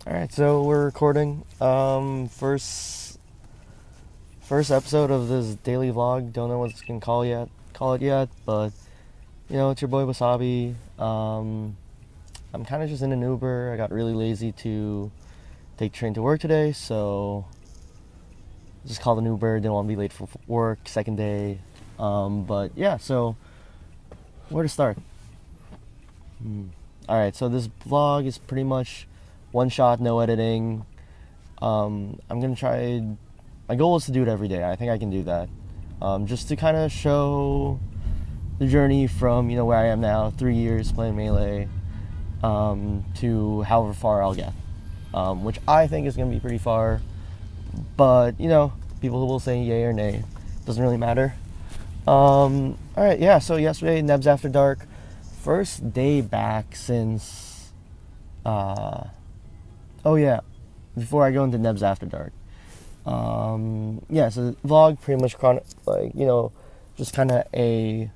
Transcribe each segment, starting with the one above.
All right, so we're recording first episode of this daily vlog. Don't know what it's gonna call it yet, but it's your boy Wasabi. I'm kind of just in an Uber. I got really lazy to take the train to work today, so just called an Uber. Didn't want to be late for work. Second day, but yeah. So where to start? All right, so this vlog is pretty much one shot, no editing. I'm gonna try. My goal is to do it every day. I think I can do that. Just to kind of show the journey from where I am now, 3 years playing Melee, to however far I'll get, which I think is gonna be pretty far. But people will say yay or nay. Doesn't really matter. All right, yeah. So yesterday, Nebs After Dark, first day back since. Oh yeah, before I go into Nebs After Dark. Yeah, so the vlog pretty much just kind of a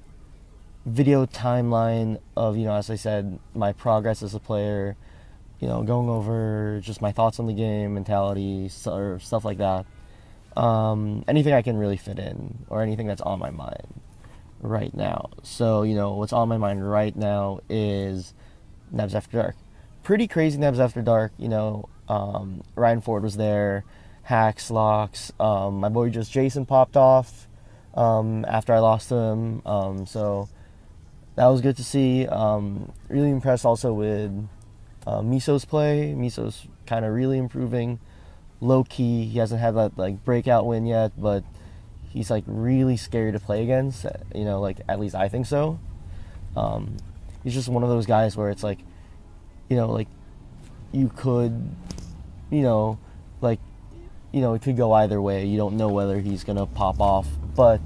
video timeline of, as I said, my progress as a player, going over just my thoughts on the game, mentality, or stuff like that. Anything I can really fit in, or anything that's on my mind right now. So, what's on my mind right now is Nebs After Dark. Pretty crazy Nebs After Dark, Ryan Ford was there, Hacks, Locks, my boy just Jason popped off after I lost to him, so that was good to see. Really impressed also with Miso's play. Miso's kind of really improving, low-key. He hasn't had that breakout win yet, but he's really scary to play against, at least I think so. He's just one of those guys where it's you could, it could go either way. You don't know whether he's gonna pop off, but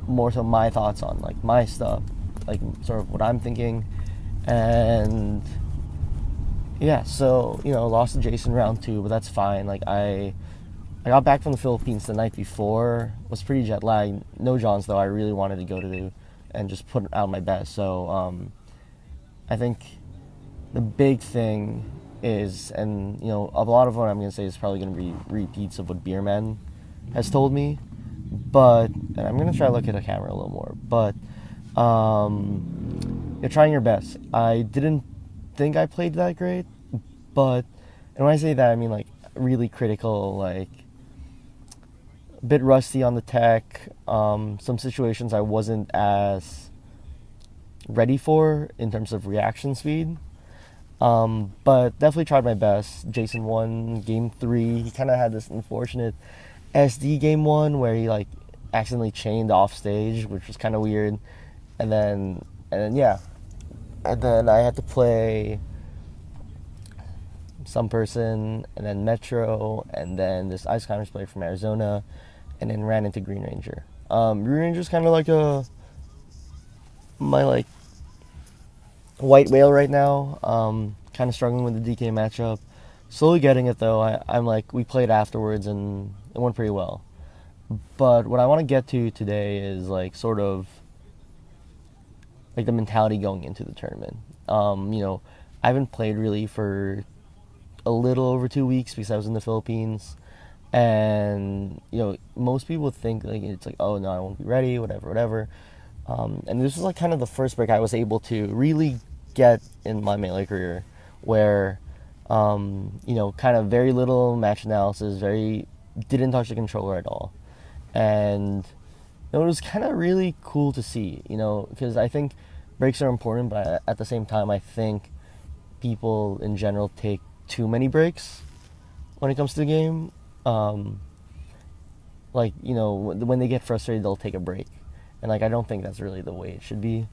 more so my thoughts on my stuff, sort of what I'm thinking, and yeah. So lost to Jason round 2, but that's fine. I got back from the Philippines the night before. Was pretty jet lagged. No Johns though. I really wanted to go to and just put out my best. So I think the big thing is, and a lot of what I'm going to say is probably going to be repeats of what Beerman has told me, but, and I'm going to try to look at the camera a little more, but you're trying your best. I didn't think I played that great, but, and when I say that, I mean really critical, a bit rusty on the tech, some situations I wasn't as ready for in terms of reaction speed. But definitely tried my best. Jason won game 3. He kind of had this unfortunate SD game 1 where he accidentally chained off stage, which was kind of weird. And then yeah, and then I had to play some person, and then Metro, and then this Ice Climbers player from Arizona, and then ran into Green Ranger. Green Ranger's kind of my white whale right now. Kind of struggling with the DK matchup. Slowly getting it though. I'm we played afterwards and it went pretty well. But what I want to get to today is sort of the mentality going into the tournament. I haven't played really for a little over 2 weeks because I was in the Philippines, and most people think it's oh no, I won't be ready, whatever. And this was kind of the first break I was able to really get in my Melee career, where kind of very little match analysis, didn't touch the controller at all, and it was kind of really cool to see, because I think breaks are important, but at the same time I think people in general take too many breaks when it comes to the game. When they get frustrated, they'll take a break. And I don't think that's really the way it should be.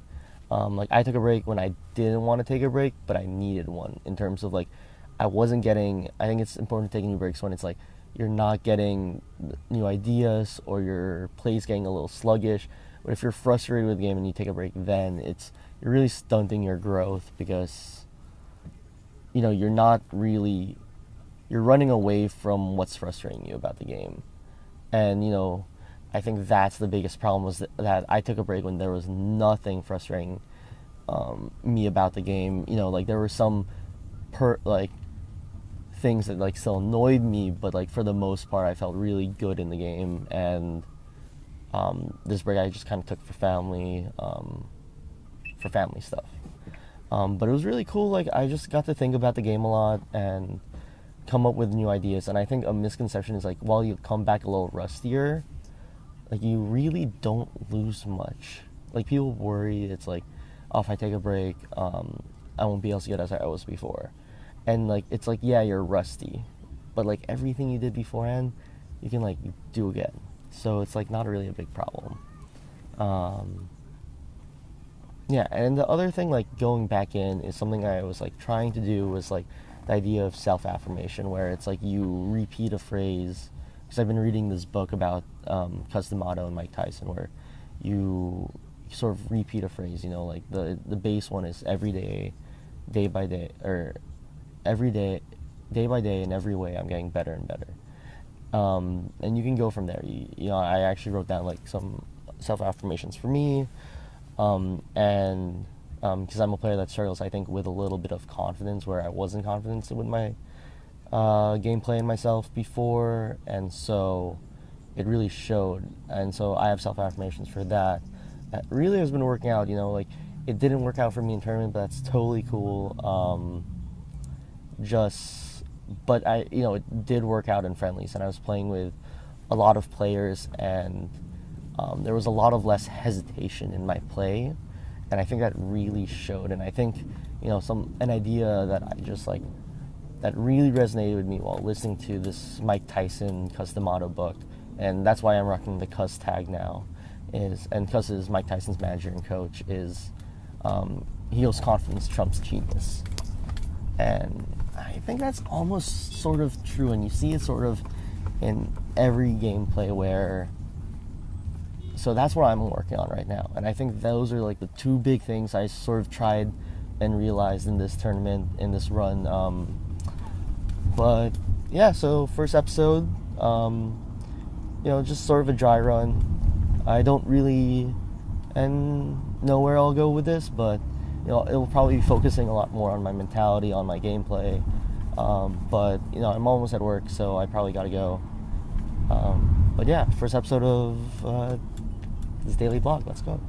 I took a break when I didn't want to take a break, but I needed one, in terms of I wasn't getting. I think it's important to take new breaks when it's you're not getting new ideas, or your play's getting a little sluggish. But if you're frustrated with the game and you take a break, then you're really stunting your growth, because you're not really, you're running away from what's frustrating you about the game. And I think that's the biggest problem, was that I took a break when there was nothing frustrating me about the game. There were some things that like still annoyed me, but like for the most part I felt really good in the game. And this break I just kind of took for family stuff. But it was really cool. Like, I just got to think about the game a lot and come up with new ideas. And I think a misconception is like, while you come back a little rustier, like, you really don't lose much. Like, people worry it's like, oh, if I take a break, I won't be as good as I was before. And like, it's like, yeah, you're rusty, but like everything you did beforehand, you can like do again. So it's like not really a big problem. Yeah, and the other thing, like going back in, is something I was like trying to do, was like the idea of self-affirmation, where it's like you repeat a phrase. Because I've been reading this book about Cus D'Amato and Mike Tyson, where you sort of repeat a phrase. You know, like the base one is every day, day by day, or every day, day by day, in every way, I'm getting better and better. And you can go from there. You know, I actually wrote down like some self-affirmations for me. And because I'm a player that struggles, I think, with a little bit of confidence, where I wasn't confident with my gameplay and myself before, and so it really showed. And so I have self-affirmations for that. That really has been working out. You know, like, it didn't work out for me in tournament, but that's totally cool. But it did work out in friendlies, and I was playing with a lot of players, and there was a lot of less hesitation in my play, and I think that really showed. And I think, an idea that I just like, that really resonated with me while listening to this Mike Tyson Cus D'Amato book, and that's why I'm rocking the Cus tag now, and Cus is Mike Tyson's manager and coach, is heels confidence trumps genius. And I think that's almost sort of true, and you see it sort of in every gameplay where. So that's what I'm working on right now, and I think those are like the two big things I sort of tried and realized in this tournament, in this run. But yeah, so first episode, just sort of a dry run. I don't really know where I'll go with this, but it'll probably be focusing a lot more on my mentality, on my gameplay. But I'm almost at work, so I probably gotta go. But yeah, first episode of this daily blog. Let's go.